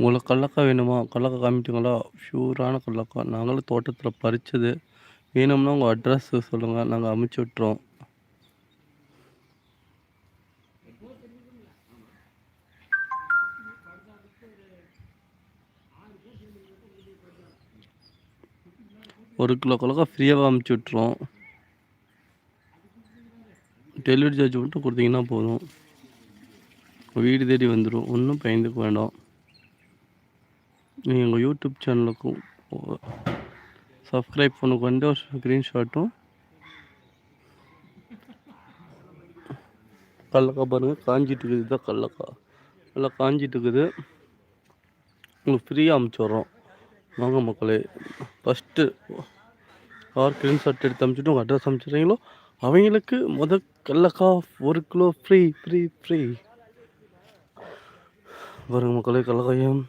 உங்களுக்கு கடலக்காய் வேணுமா? கடலக்காய் காமிட்டுங்களா? ப்யூரான கடலக்காய். நாங்களும் தோட்டத்தில் பறிச்சது. வேணும்னா உங்கள் அட்ரஸ் சொல்லுங்கள், நாங்கள் அமுச்சு விட்றோம். ஒரு கிலோ கடலக்காய் ஃப்ரீயாக அமுச்சு விட்றோம். டெலிவரி சார்ஜ் மட்டும் கொடுத்தீங்கன்னா போதும், வீடு தேடி வந்துடும். ஒன்றும் பயந்துக்க வேண்டாம். நீங்கள் எங்கள் யூடியூப் சேனலுக்கும் சப்ஸ்கிரைப் பண்ணுக்கு ஒரு ஸ்க்ரீன்ஷாட்டும் கடலக்காய் பாருங்கள், காஞ்சிட்டு இருக்குது. இதுதான் கடலக்காய் நல்லா காஞ்சிட்டு இருக்குது. உங்களுக்கு ஃப்ரீயாக அமுச்சு விட்றோம். வாங்க மக்களே, ஃபஸ்ட்டு யார் ஸ்க்ரீன்ஷாட் எடுத்து அமுச்சுட்டு உங்கள் அட்ரஸ் அமுச்சுட்றீங்களோ அவங்களுக்கு கடலக்காய் 1 கிலோ ஃப்ரீ ஃப்ரீ ஃப்ரீ. பாருங்கள் மக்களே, கடலக்காயும்